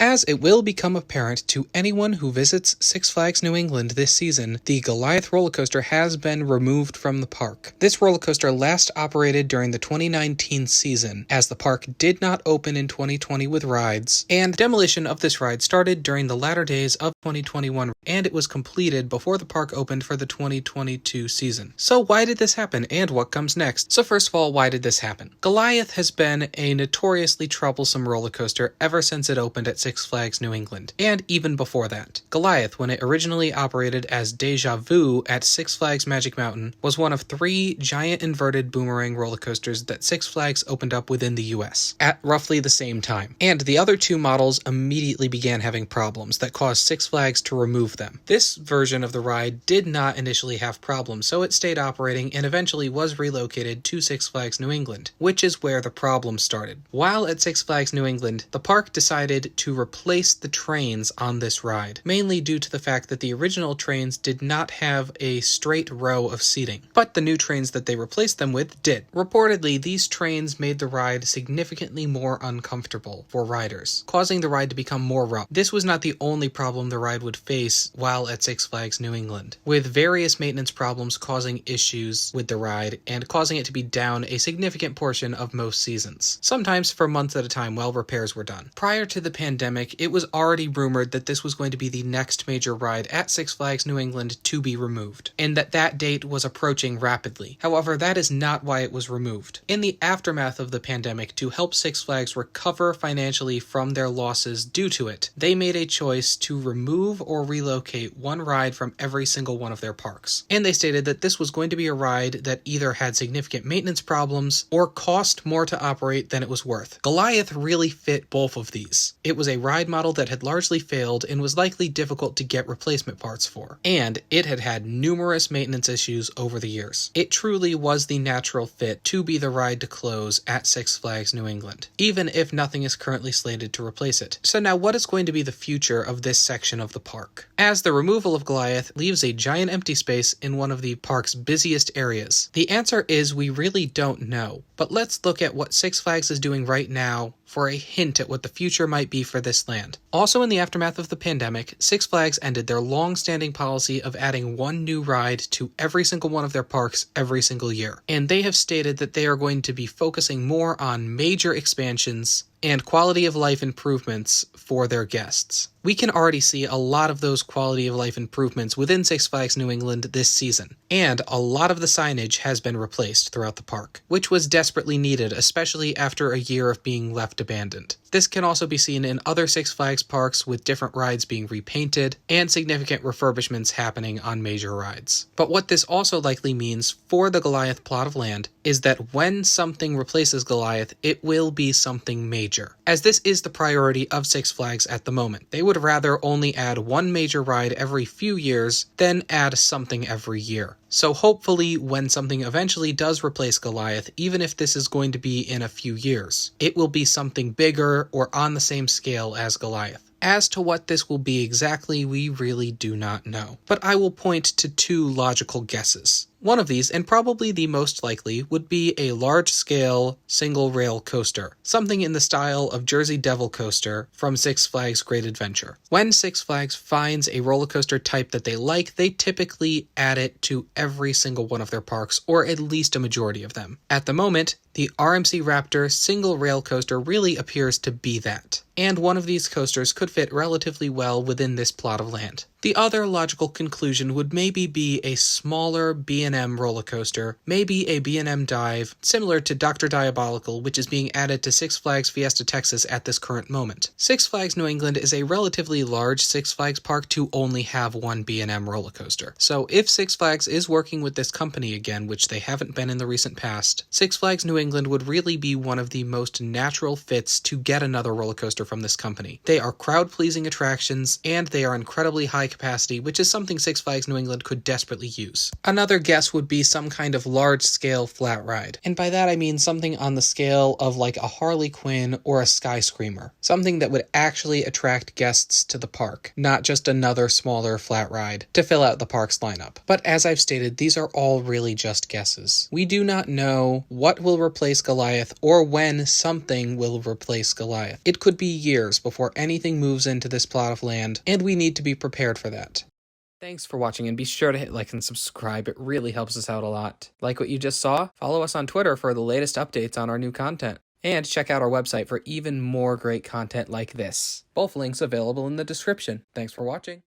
As it will become apparent to anyone who visits Six Flags New England this season, the Goliath roller coaster has been removed from the park. This roller coaster last operated during the 2019 season, as the park did not open in 2020 with rides, and demolition of this ride started during the latter days of 2021, and it was completed before the park opened for the 2022 season. So why did this happen, and what comes next? So first of all, why did this happen? Goliath has been a notoriously troublesome roller coaster ever since it opened at Six Flags New England, and even before that. Goliath, when it originally operated as Deja Vu at Six Flags Magic Mountain, was one of 3 giant inverted boomerang roller coasters that Six Flags opened up within the US at roughly the same time. And the other 2 models immediately began having problems that caused Six Flags to remove them. This version of the ride did not initially have problems, so it stayed operating and eventually was relocated to Six Flags New England, which is where the problem started. While at Six Flags New England, the park decided to replace the trains on this ride, mainly due to the fact that the original trains did not have a straight row of seating, but the new trains that they replaced them with did. Reportedly, these trains made the ride significantly more uncomfortable for riders, causing the ride to become more rough. This was not the only problem the ride would face while at Six Flags New England, with various maintenance problems causing issues with the ride and causing it to be down a significant portion of most seasons, sometimes for months at a time while repairs were done. Prior to the pandemic, it was already rumored that this was going to be the next major ride at Six Flags New England to be removed, and that date was approaching rapidly. However, that is not why it was removed. In the aftermath of the pandemic, to help Six Flags recover financially from their losses due to it, they made a choice to remove or relocate one ride from every single one of their parks. And they stated that this was going to be a ride that either had significant maintenance problems or cost more to operate than it was worth. Goliath really fit both of these. It was a ride model that had largely failed and was likely difficult to get replacement parts for, and it had had numerous maintenance issues over the years. It truly was the natural fit to be the ride to close at Six Flags New England, even if nothing is currently slated to replace it. So now what is going to be the future of this section of the park? As the removal of Goliath leaves a giant empty space in one of the park's busiest areas, the answer is we really don't know. But let's look at what Six Flags is doing right now for a hint at what the future might be for this land. Also in the aftermath of the pandemic, Six Flags ended their long-standing policy of adding one new ride to every single one of their parks every single year. And they have stated that they are going to be focusing more on major expansions and quality of life improvements for their guests. We can already see a lot of those quality of life improvements within Six Flags New England this season, and a lot of the signage has been replaced throughout the park, which was desperately needed, especially after a year of being left abandoned. This can also be seen in other Six Flags parks with different rides being repainted and significant refurbishments happening on major rides. But what this also likely means for the Goliath plot of land is that when something replaces Goliath, it will be something major, as this is the priority of Six Flags at the moment. They would rather only add one major ride every few years than add something every year. So hopefully when something eventually does replace Goliath, even if this is going to be in a few years, it will be something bigger or on the same scale as Goliath. As to what this will be exactly, we really do not know. But I will point to 2 logical guesses. One of these, and probably the most likely, would be a large-scale single-rail coaster, something in the style of Jersey Devil Coaster from Six Flags Great Adventure. When Six Flags finds a roller coaster type that they like, they typically add it to every single one of their parks, or at least a majority of them. At the moment, the RMC Raptor single-rail coaster really appears to be that, and one of these coasters could fit relatively well within this plot of land. The other logical conclusion would maybe be a smaller B&M roller coaster, maybe a B&M dive, similar to Dr. Diabolical, which is being added to Six Flags Fiesta Texas at this current moment. Six Flags New England is a relatively large Six Flags park to only have one B&M roller coaster. So if Six Flags is working with this company again, which they haven't been in the recent past, Six Flags New England would really be one of the most natural fits to get another roller coaster from this company. They are crowd-pleasing attractions, and they are incredibly high capacity, which is something Six Flags New England could desperately use. Another guess would be some kind of large-scale flat ride. And by that I mean something on the scale of like a Harley Quinn or a Sky Screamer. Something that would actually attract guests to the park, not just another smaller flat ride to fill out the park's lineup. But as I've stated, these are all really just guesses. We do not know what will replace Goliath or when something will replace Goliath. It could be years before anything moves into this plot of land, and we need to be prepared for that. Thanks for watching, and be sure to hit like and subscribe. It really helps us out a lot. Like what you just saw? Follow us on Twitter for the latest updates on our new content. And check out our website for even more great content like this. Both links available in the description. Thanks for watching.